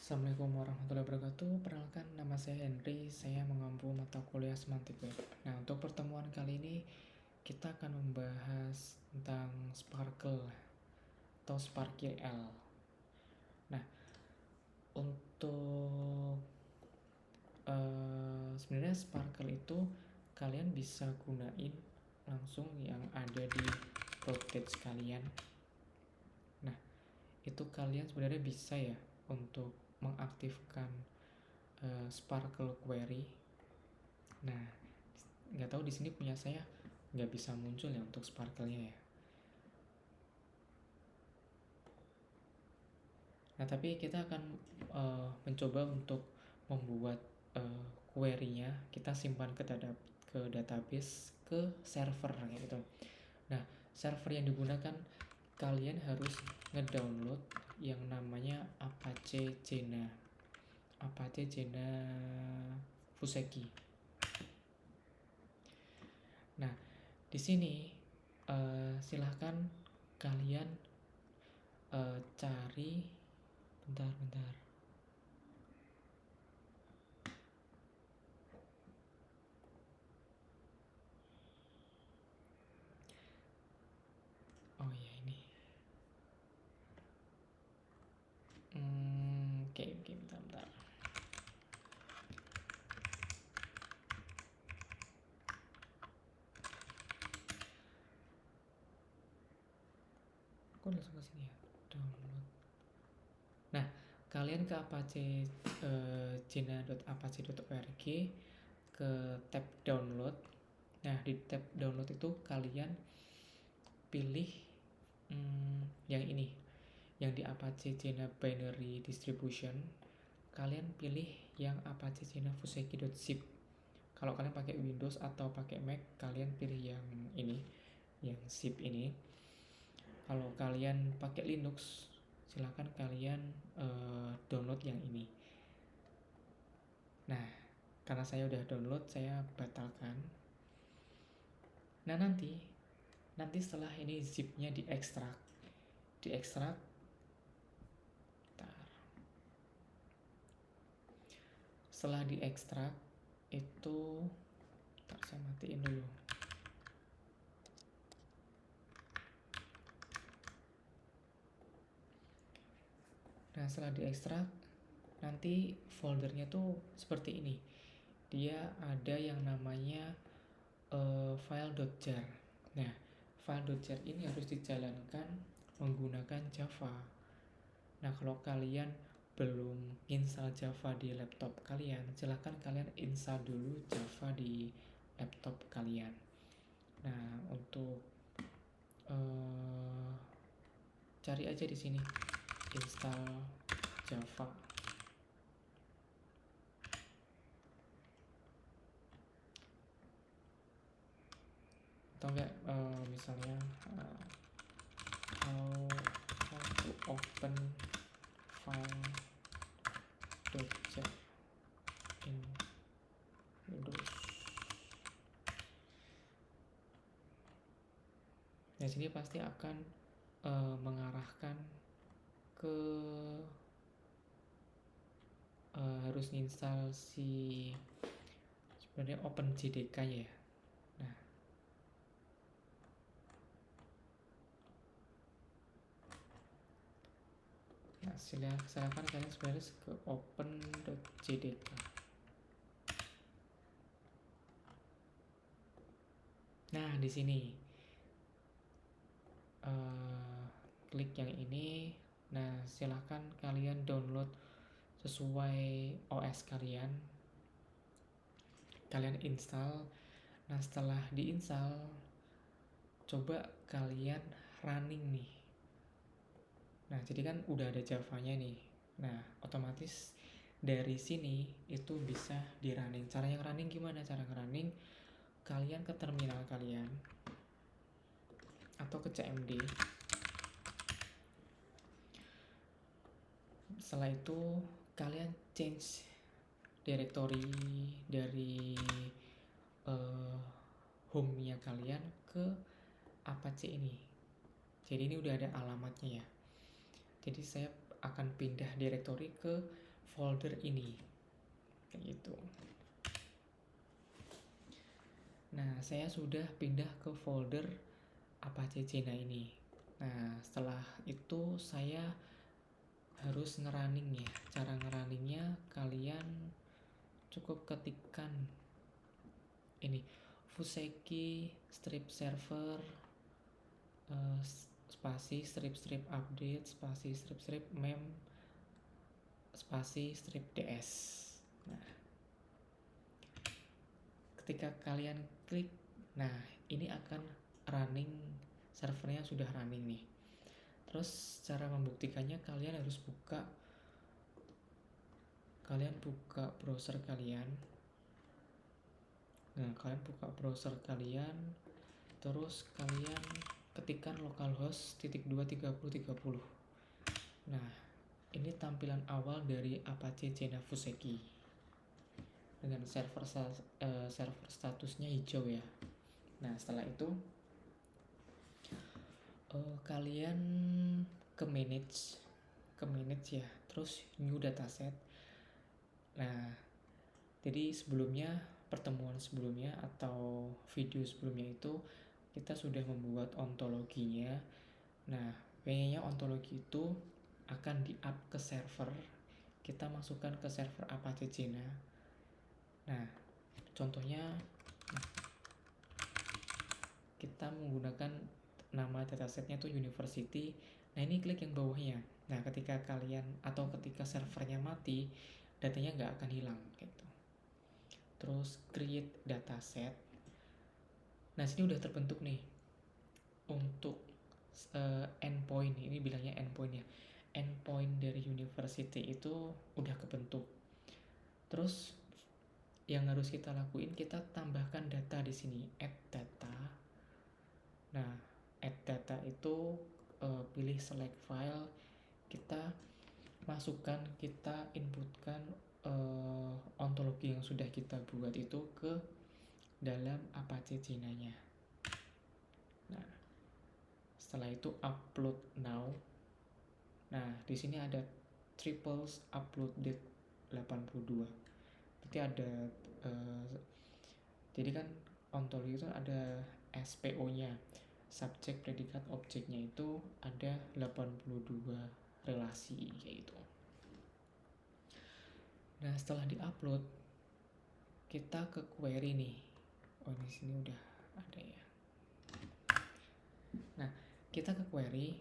Assalamualaikum warahmatullahi wabarakatuh. Perkenalkan, nama saya Henry. Saya mengampu mata kuliah Semantik Web. Nah, untuk pertemuan kali ini kita akan membahas tentang Sparkle atau SparkleL. Nah, untuk sebenarnya Sparkle itu kalian bisa gunain langsung yang ada di broadcast kalian. Nah, itu kalian sebenarnya bisa ya untuk mengaktifkan Sparkle query. Nah, nggak tahu di sini punya saya nggak bisa muncul ya untuk Sparkle-nya ya. Nah, tapi kita akan mencoba untuk membuat query-nya, kita simpan ke database, ke server gitu. Nah, server yang digunakan kalian harus ngedownload yang namanya Apache Jena Fuseki. Nah, di sini silahkan kalian cari bentar. Oh ya ini. Oke, bentar. Kok langsung ke sini ya? Download. Nah, kalian ke Apache jena.apache.org ke tab download. Nah, di tab download itu kalian pilih yang ini, yang di Apache Jena Binary Distribution. Kalian pilih yang Apache Jena Fuseki.zip. Kalau kalian pakai Windows atau pakai Mac, kalian pilih yang ini, yang zip ini. Kalau kalian pakai Linux, silahkan kalian download yang ini. Nah, karena saya udah download, saya batalkan. Nah, nanti setelah ini zipnya diekstrak. Setelah diekstrak itu, saya matiin dulu. Nah, setelah diekstrak, nanti foldernya tuh seperti ini. Dia ada yang namanya file.jar. Nah, file.jar ini harus dijalankan menggunakan Java. Nah, kalau kalian belum install Java di laptop kalian, silahkan kalian install dulu Java di laptop kalian. Nah, untuk cari aja di sini install Java. Atau enggak misalnya how to open file.jar in Windows. Nah, sini pasti akan mengarahkan ke harus install si sebenarnya OpenJDK ya. Nah, silakan kalian sebenarnya ke open.jdk. Nah, di sini klik yang ini. Nah, silahkan kalian download sesuai OS kalian. Kalian install. Nah, setelah diinstal, coba kalian running nih. Nah, jadi kan udah ada Java-nya nih. Nah, otomatis dari sini itu bisa di running. Cara yang running gimana? Cara running, kalian ke terminal kalian atau ke CMD. Setelah itu kalian change directory dari home-nya kalian ke Apache ini. Jadi ini udah ada alamatnya ya. Jadi saya akan pindah directory ke folder ini kayak gitu. Nah, saya sudah pindah ke folder Apache Jena ini. Nah, setelah itu saya harus ngerunning ya. Cara ngerunningnya kalian cukup ketikkan ini Fuseki strip server spasi strip update spasi strip mem spasi strip ds. Nah, ketika kalian klik, nah ini akan running, servernya sudah running nih. Terus cara membuktikannya kalian harus buka browser kalian. Nah, kalian buka browser kalian, terus kalian ketikkan localhost /23030. Nah, ini tampilan awal dari Apache Jena Fuseki dengan server statusnya hijau ya. Nah, setelah itu kalian ke manage ya, terus new dataset. Nah, jadi pertemuan sebelumnya atau video sebelumnya itu kita sudah membuat ontologinya. Nah, pengennya ontologi itu akan di-up ke server. Kita masukkan ke server Apache Jena. Nah, contohnya kita menggunakan nama datasetnya itu university. Nah, ini klik yang bawahnya. Nah, ketika servernya mati, datanya nggak akan hilang gitu. Terus create dataset. Nah, sini udah terbentuk nih untuk endpoint. Ini bilangnya endpoint ya. Endpoint dari university itu udah kebentuk. Terus yang harus kita lakuin, kita tambahkan data di sini, add data. Nah, add data itu pilih select file, kita masukkan, kita inputkan ontologi yang sudah kita buat itu ke dalam Apache Jena-nya. Nah, setelah itu upload now. Nah, di sini ada triples upload date 82. Berarti ada jadi kan ontologi itu ada SPO-nya, subjek predikat objeknya itu ada 82 relasi kayak gitu. Nah, setelah diupload kita ke query nih. Oh, di sini udah ada ya. Nah, kita ke query.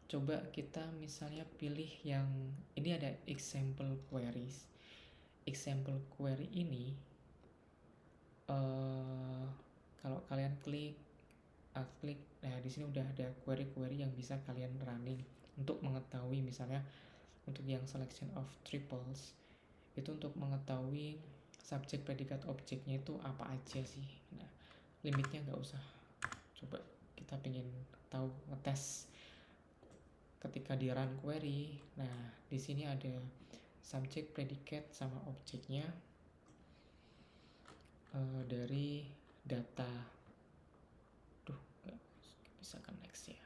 Coba kita misalnya pilih yang ini, ada example queries. Example query ini kalau kalian klik, nah di sini udah ada query-query yang bisa kalian running untuk mengetahui, misalnya untuk yang selection of triples itu untuk mengetahui subjek predikat objeknya itu apa aja sih. Nah, limitnya nggak usah. Coba kita pengen tahu, ngetes ketika di run query. Nah, di sini ada subjek predikat sama objeknya dari data. Nggak bisa connect ya.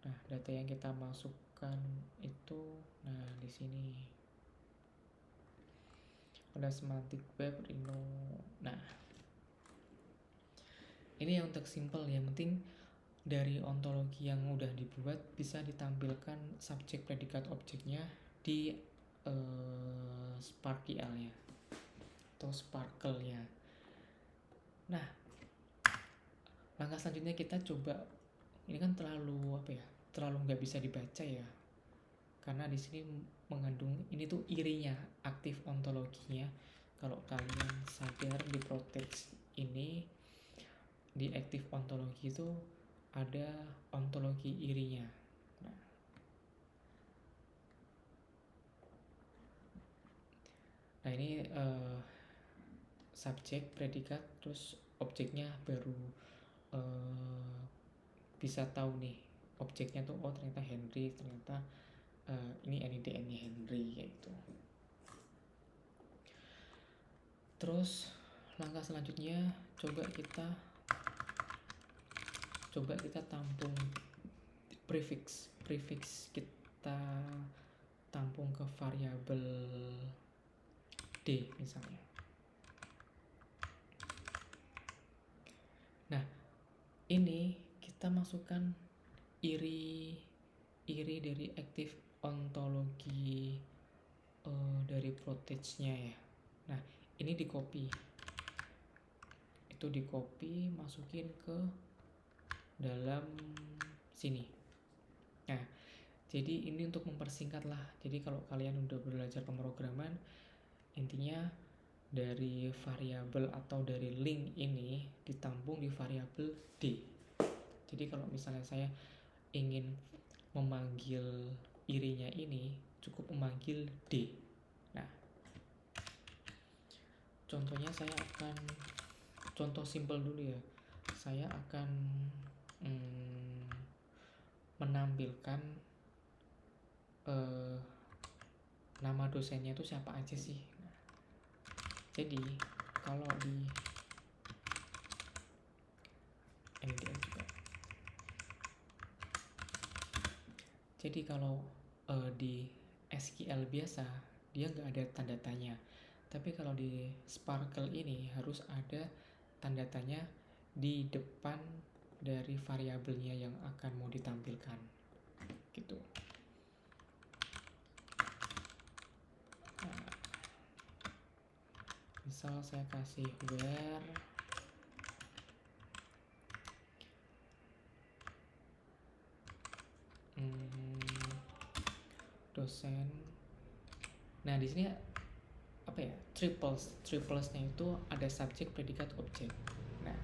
Nah, data yang kita masukkan itu, nah di sini ada semantic web Rhino. Nah, ini yang untuk simple, yang penting dari ontologi yang udah dibuat bisa ditampilkan subjek predikat objeknya di SparkQL-nya atau Sparkle-nya. Nah, langkah selanjutnya kita coba, ini kan terlalu nggak bisa dibaca ya, karena di sini mengandung ini tuh irinya, aktif ontologinya. Kalau kalian sadar di protect ini, di aktif ontologi itu ada ontologi irinya. Nah ini subjek, predikat, terus objeknya baru bisa tahu nih objeknya tuh, oh ternyata Henry, ternyata ini NIDN-nya Henry kayak gitu. Terus langkah selanjutnya coba kita tampung prefix kita tampung ke variabel D misalnya. Nah, ini kita masukkan iri dari active ontologi dari protege-nya ya. Nah, ini di copy. Itu di copy, masukin ke dalam sini. Nah, jadi ini untuk mempersingkat lah. Jadi kalau kalian udah belajar pemrograman, intinya dari variabel atau dari link ini ditampung di variabel D. Jadi kalau misalnya saya ingin memanggil irinya ini, cukup memanggil D. Nah, contohnya saya akan contoh simple dulu ya. Saya akan menampilkan nama dosennya itu siapa aja sih. Nah, jadi kalau di NDN juga. Jadi kalau di SQL biasa dia nggak ada tanda tanya. Tapi kalau di Sparkle ini harus ada tanda tanya di depan dari variabelnya yang akan mau ditampilkan. Gitu. Nah, misal saya kasih where dosen. Nah, di sini apa ya? Triplesnya itu ada subjek, predikat, objek. Nah,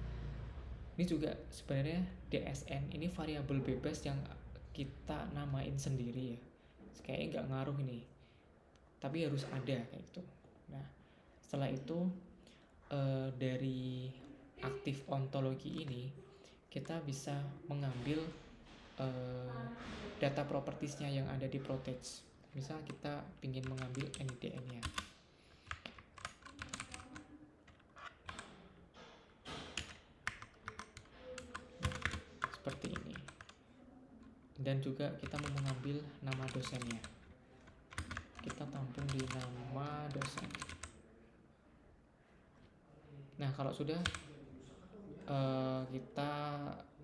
ini juga sebenarnya DSN ini variabel bebas yang kita namain sendiri ya. Kayaknya nggak ngaruh ini, tapi harus ada kayak gitu. Nah, setelah itu dari aktif ontologi ini kita bisa mengambil data propertiesnya yang ada di protege. Misal kita ingin mengambil NIDN-nya. Seperti ini. Dan juga kita mau mengambil nama dosennya. Kita tampung di nama dosen. Nah, kalau sudah kita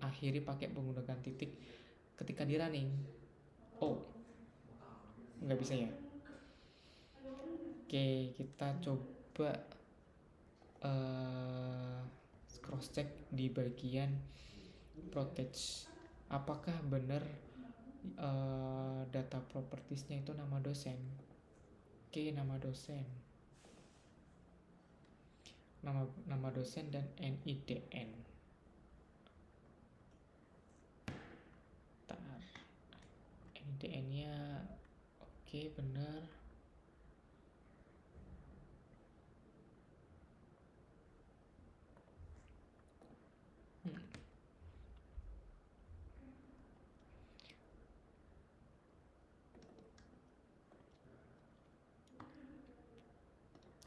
akhiri pakai menggunakan titik. Ketika di running, nggak bisa ya. Oke, kita coba cross check di bagian protege. Apakah benar data propertiesnya itu nama dosen? Oke, nama dosen. Nama dosen dan NIDN. NIDN-nya oke, benar.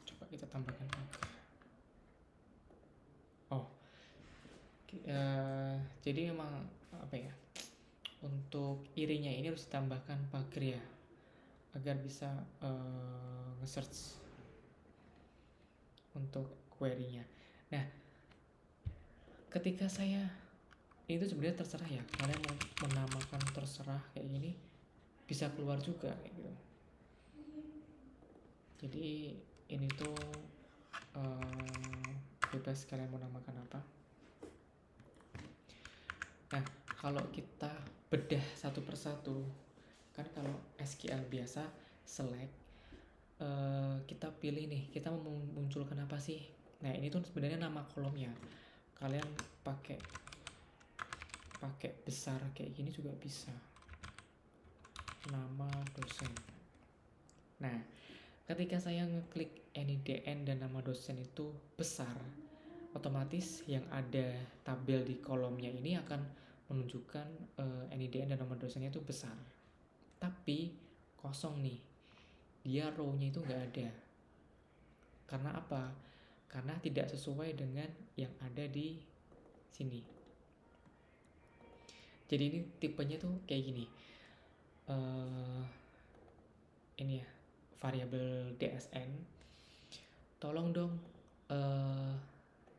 Coba kita tambahkan jadi memang apa ya, untuk irinya ini harus ditambahkan pagar ya, agar bisa nge-search untuk query-nya. Nah, ketika saya itu sebenarnya terserah ya, kalian mau menamakan terserah kayak gini bisa keluar juga kayak gitu. Jadi ini tuh bebas kalian mau namakan apa. Nah, kalau kita bedah satu persatu, kan kalau SQL biasa select, kita pilih nih, kita mau memunculkan apa sih. Nah, ini tuh sebenarnya nama kolomnya. Kalian pakai besar kayak gini juga bisa. Nama dosen. Nah, ketika saya ngeklik NIDN dan nama dosen itu besar, otomatis yang ada tabel di kolomnya ini akan menunjukkan NIDN dan nama dosennya itu besar. Tapi kosong nih, dia row-nya itu nggak ada. Karena apa? Karena tidak sesuai dengan yang ada di sini. Jadi ini tipenya tuh kayak gini. ini ya, variabel DSN, tolong dong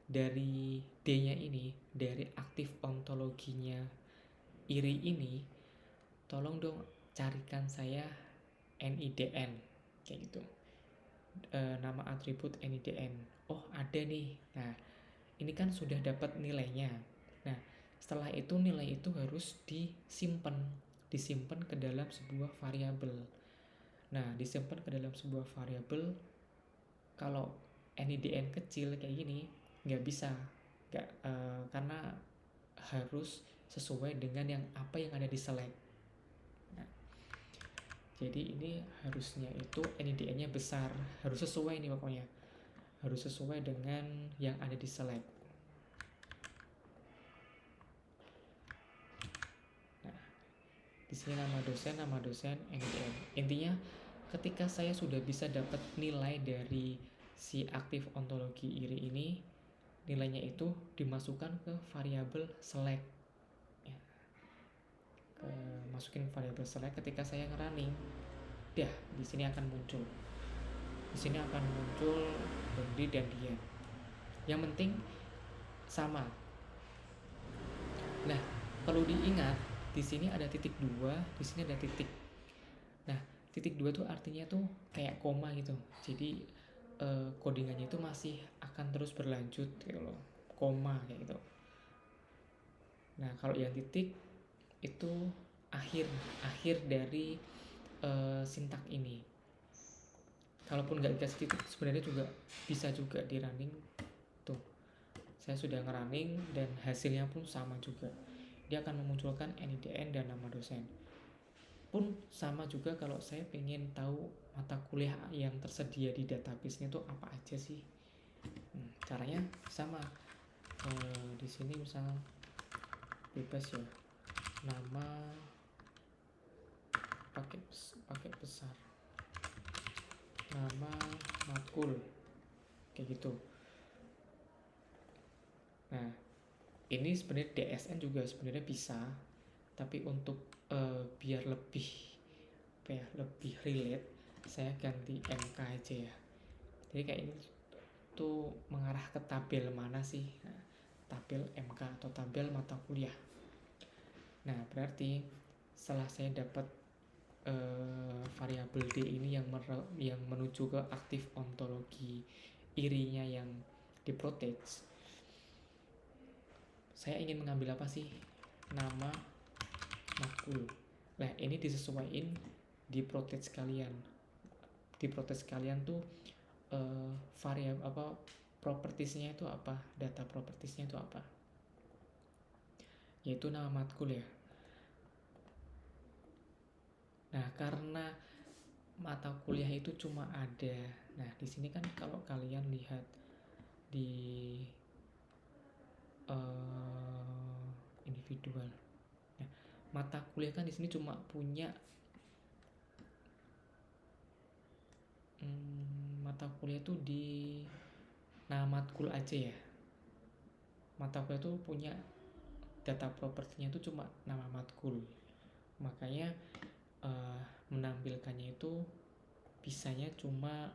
dari D-nya ini, dari aktif ontologinya iri ini, tolong dong carikan saya NIDN kayak gitu. Nama atribut NIDN. Oh, ada nih. Nah, ini kan sudah dapat nilainya. Nah, setelah itu nilai itu harus disimpan ke dalam sebuah variabel. Nah, disimpan ke dalam sebuah variabel. Kalau NIDN kecil kayak gini nggak bisa, karena harus sesuai dengan apa yang ada di select. Nah, jadi ini harusnya itu NIDN-nya besar, harus sesuai nih pokoknya, harus sesuai dengan yang ada di select. Nah, di sini nama dosen, NIDN. Intinya ketika saya sudah bisa dapat nilai dari si aktif ontologi iri ini, nilainya itu dimasukkan ke variabel select. Ya. Masukin variabel select ketika saya ngerunning. Dah, di sini akan muncul. Di sini akan muncul Henry dan Dian. Yang penting sama. Nah, perlu diingat di sini ada titik 2, di sini ada titik. Nah, titik 2 tuh artinya tuh kayak koma gitu. Jadi codingannya itu masih akan terus berlanjut gitu loh. Koma kayak gitu. Nah, kalau yang titik itu akhir dari sintak ini. Kalaupun nggak dikasih titik sebenarnya juga bisa juga di running. Tuh, saya sudah ngerunning dan hasilnya pun sama juga. Dia akan memunculkan NIDN dan nama dosen. Pun sama juga kalau saya pengen tahu mata kuliah yang tersedia di database-nya itu apa aja sih. Caranya sama. Di sini misal bebas ya, nama pakai besar, nama matkul kayak gitu. Nah, ini sebenarnya DSN juga sebenarnya bisa, tapi untuk biar lebih relate, saya ganti MK aja ya. Jadi kayak ini tuh mengarah ke tabel mana sih? Nah, tabel MK atau tabel mata kuliah. Nah, berarti setelah saya dapat variabel D ini yang menuju ke aktif ontologi irinya yang diprotege, saya ingin mengambil apa sih? Nama matkul. Nah, ini disesuaikan di protege sekalian. Di protege sekalian tuh variabel apa, propertiesnya itu apa, data propertiesnya itu apa, yaitu nama matkul ya. Nah, karena mata kuliah itu cuma ada, nah di sini kan kalau kalian lihat di individual, nah, mata kuliah kan di sini cuma punya mata kuliah itu di nama matkul aja ya. Mata kuliah itu punya data propertinya itu cuma nama matkul, makanya menampilkannya itu bisanya cuma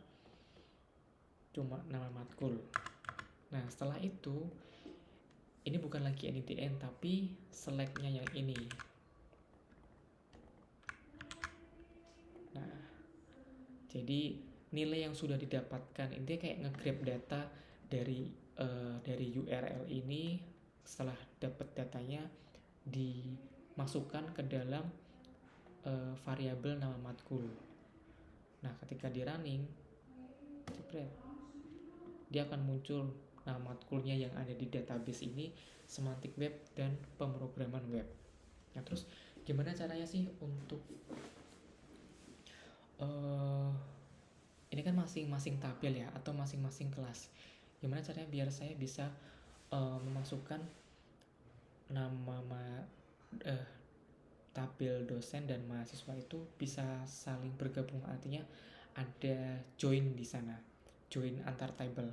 nama matkul. Nah, setelah itu ini bukan lagi NIDN tapi select-nya yang ini. Nah, jadi nilai yang sudah didapatkan ini kayak nge-grab data dari URL ini. Setelah dapat datanya dimasukkan ke dalam variabel nama matkul. Nah, ketika di running, dia akan muncul nama matkulnya yang ada di database ini, semantik web dan pemrograman web. Nah, terus gimana caranya sih untuk ini kan masing-masing tabel ya, atau masing-masing kelas. Gimana caranya biar saya bisa memasukkan nama tabel dosen dan mahasiswa itu bisa saling bergabung, artinya ada join di sana, join antar tabel.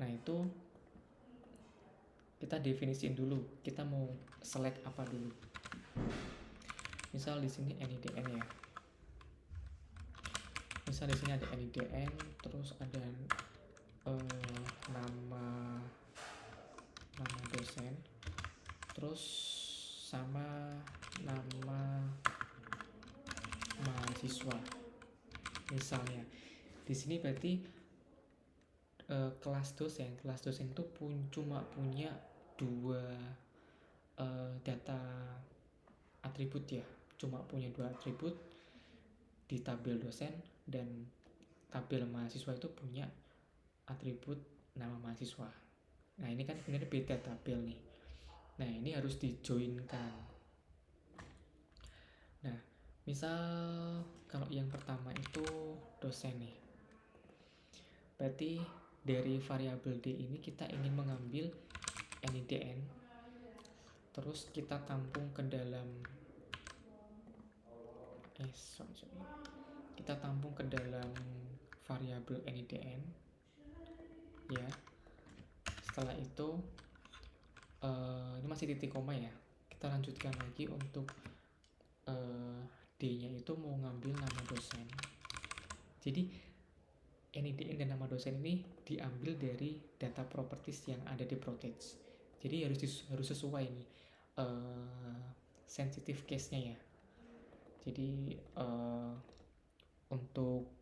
Nah, itu kita definisiin dulu, kita mau select apa dulu. Misal di sini NIDN ya. Misal di sini ada NIDN, terus ada nama dosen, terus sama nama mahasiswa. Misalnya di sini berarti kelas dosen itu cuma punya dua data atribut ya, cuma punya dua atribut di tabel dosen, dan tabel mahasiswa itu punya atribut nama mahasiswa. Nah ini kan sebenarnya beda tabel nih. Nah ini harus dijoinkan. Nah misal kalau yang pertama itu dosen nih, berarti dari variabel D ini kita ingin mengambil NIDN, terus kita tampung ke dalam kita tampung ke dalam variabel NIDN ya. Setelah itu ini masih titik koma ya, kita lanjutkan lagi untuk D-nya itu mau ngambil nama dosen. Jadi NIDN dan nama dosen ini diambil dari data properties yang ada di ProText. Jadi harus sesuai nih sensitive case-nya ya. Jadi untuk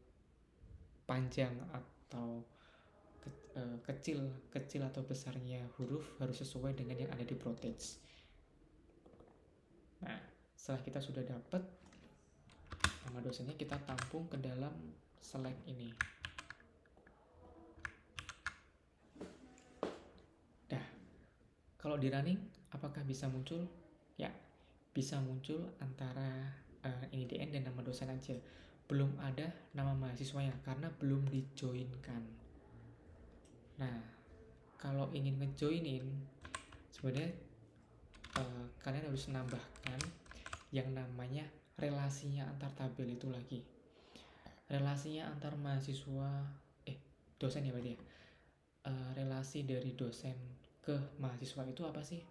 panjang atau kecil atau besarnya huruf harus sesuai dengan yang ada di ProText. Nah, setelah kita sudah dapat nama dosennya, kita tampung ke dalam select ini. Dah, kalau di running apakah bisa muncul? Ya, bisa muncul antara NIDN dan nama dosen aja. Belum ada nama mahasiswanya karena belum dijoinkan. Nah, kalau ingin ngejoinin, sebenarnya kalian harus menambahkan yang namanya relasinya antar tabel itu lagi. Relasinya antar mahasiswa, dosen ya berarti ya. Relasi dari dosen ke mahasiswa itu apa sih?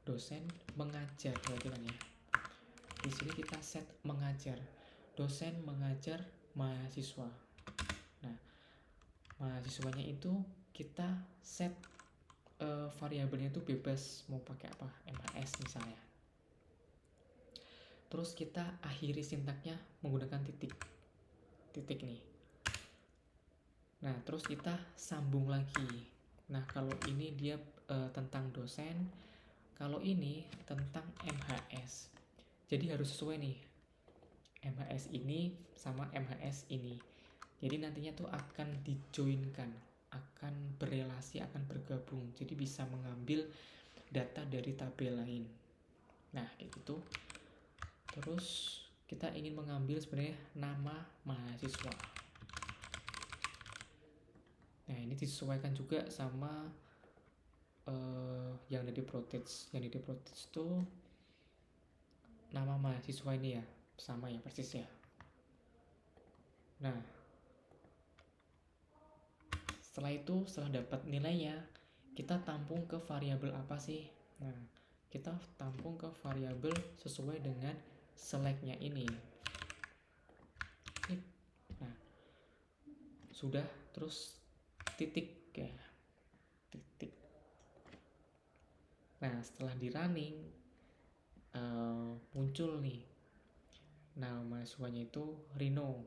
Dosen mengajar berarti kan ya. Di sini kita set mengajar. Dosen mengajar mahasiswa. Nah, mahasiswanya itu kita set variabelnya itu bebas mau pakai apa, MHS misalnya. Terus kita akhiri sintaknya menggunakan titik nih. Nah terus kita sambung lagi. Nah kalau ini dia tentang dosen, kalau ini tentang MHS. Jadi harus sesuai nih, MHS ini sama MHS ini. Jadi nantinya tuh akan dijoinkan, akan berelasi, akan bergabung. Jadi bisa mengambil data dari tabel lain. Nah kayak gitu. Terus kita ingin mengambil sebenarnya nama mahasiswa. Nah ini disesuaikan juga sama yang ada di ProText. Yang ada di ProText tuh nama mahasiswa ini ya, sama ya persis ya. Nah setelah itu, setelah dapat nilainya, kita tampung ke variabel apa sih? Nah kita tampung ke variabel sesuai dengan select-nya ini. Nah sudah, terus titik ya, titik. Nah setelah di running muncul nih nama mahasiswanya itu Rino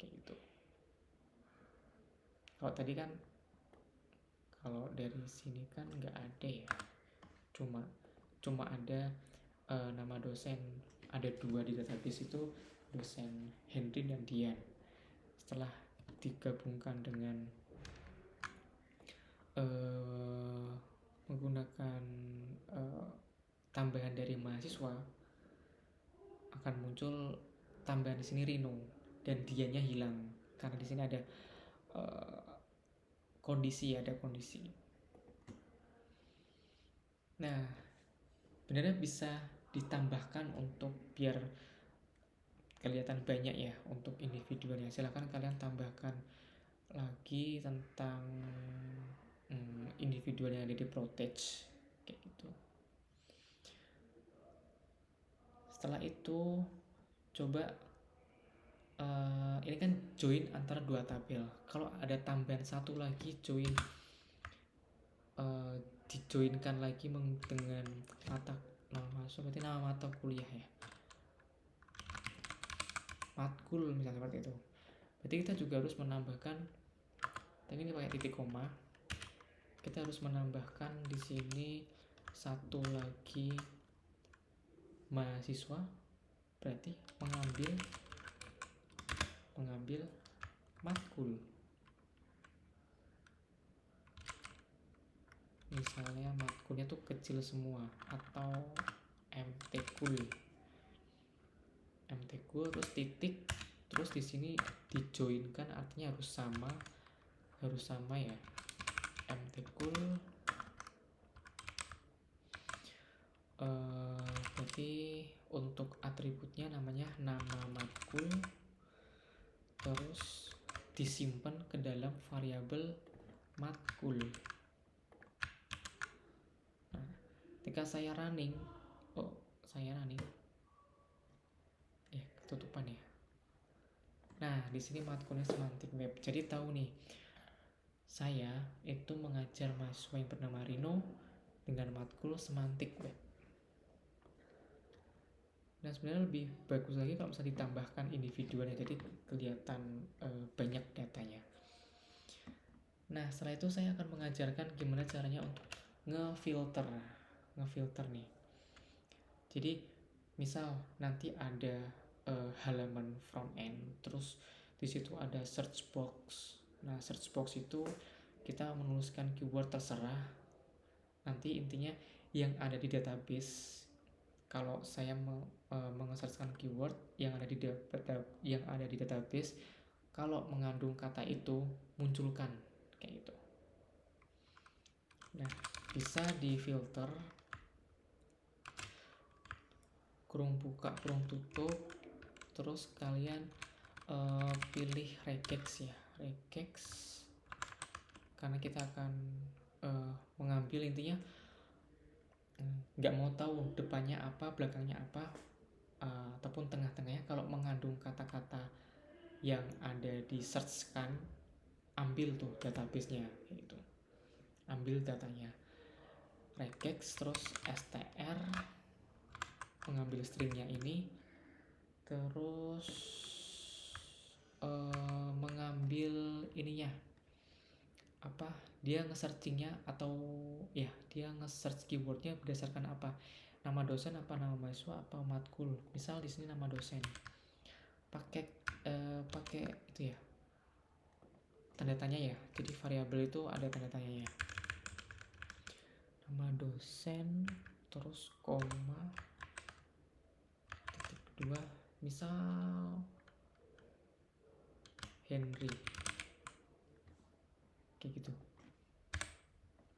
kayak gitu. Kalau tadi kan, kalau dari sini kan nggak ada ya, cuma ada nama dosen, ada dua di database itu, dosen Henry dan Dian. Setelah digabungkan dengan menggunakan tambahan dari mahasiswa, akan muncul tambahan di sini Rino, dan Diannya hilang karena di sini ada kondisi. Nah sebenarnya bisa ditambahkan untuk biar kelihatan banyak ya untuk individualnya. Silahkan kalian tambahkan lagi tentang individual yang ada di ProText kayak gitu. Setelah itu coba ini kan join antara dua tabel. Kalau ada tambahan satu lagi join, dijoinkan lagi dengan mata nama masuk, berarti nama mata kuliah ya, matkul misalnya seperti itu. Berarti kita juga harus menambahkan, tapi ini pakai titik koma, kita harus menambahkan di sini satu lagi mahasiswa, berarti mengambil matkul. Misalnya matkulnya tuh kecil semua, atau MT-kul terus titik, terus di sini dijoinkan, artinya harus sama ya, MT-kul. Berarti untuk atributnya namanya nama matkul, terus disimpan ke dalam variabel matkul. Nah, ketika saya running, ketutupan ya. Nah, di sini matkulnya semantic map. Jadi tahu nih, saya itu mengajar mahasiswa yang bernama Rino dengan matkul semantic web. Nah, sebenarnya lebih bagus lagi kalau bisa ditambahkan individualnya, jadi kelihatan banyak datanya. Nah, setelah itu saya akan mengajarkan gimana caranya untuk ngefilter nih. Jadi misal nanti ada halaman front end, terus di situ ada search box. Nah, search box itu kita menuliskan keyword terserah. Nanti intinya yang ada di database, kalau saya mengesearchkan keyword yang ada di database, kalau mengandung kata itu munculkan kayak gitu. Nah, bisa difilter kurung buka kurung tutup, terus kalian pilih regex ya, regex, karena kita akan mengambil, intinya nggak mau tahu depannya apa, belakangnya apa, ataupun tengah-tengahnya. Kalau mengandung kata-kata yang ada di search kan, ambil tuh database-nya gitu, ambil datanya, regex, terus str, mengambil stringnya ini, terus mengambil ininya apa, dia nge-searchingnya, atau ya dia nge-search keywordnya berdasarkan apa, nama dosen apa nama mahasiswa apa matkul. Misal di sini nama dosen, pakai itu ya, tanda tanya ya, jadi variabel itu ada tanda tanyanya, nama dosen, terus koma, titik 2, misal Henry, kayak gitu,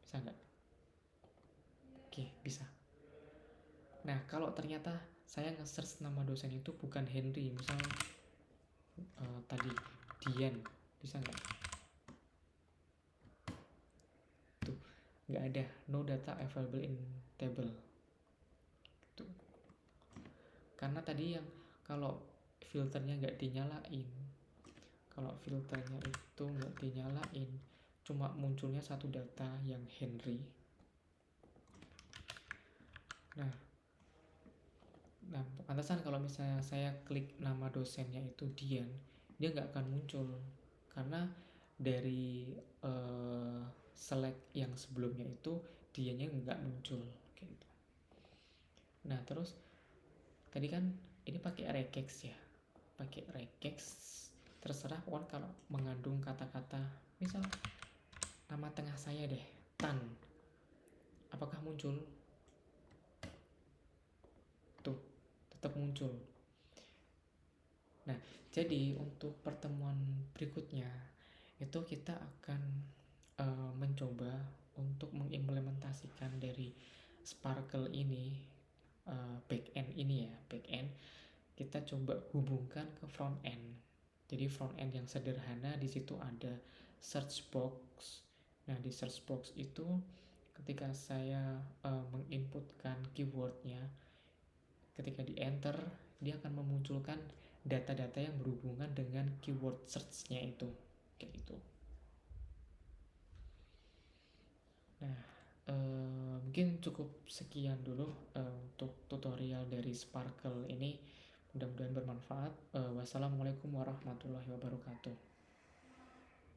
bisa nggak? Oke, bisa. Nah, kalau ternyata saya nge-search nama dosen itu bukan Henry, misal tadi Dian, bisa nggak? Tuh, nggak ada, no data available in table. Tuh. Karena tadi yang kalau filternya nggak dinyalain, cuma munculnya satu data yang Henry. Nah, pantasan kalau misalnya saya klik nama dosennya itu Dian, dia nggak akan muncul, karena dari select yang sebelumnya itu Diannya nggak muncul kayak gitu. Nah, terus tadi kan ini pakai regex ya, terserah pokoknya kalau mengandung kata-kata, misal nama tengah saya deh, Tan, apakah muncul? Tuh, tetap muncul. Nah, jadi untuk pertemuan berikutnya itu kita akan mencoba untuk mengimplementasikan dari Sparkle ini, backend ini ya, backend kita coba hubungkan ke front end. Jadi front end yang sederhana, di situ ada search box. Nah, di search box itu ketika saya menginputkan keywordnya, ketika di enter dia akan memunculkan data-data yang berhubungan dengan keyword search-nya itu, kayak gitu. Nah, mungkin cukup sekian dulu untuk tutorial dari Sparkle ini. Mudah-mudahan bermanfaat. Wassalamualaikum warahmatullahi wabarakatuh.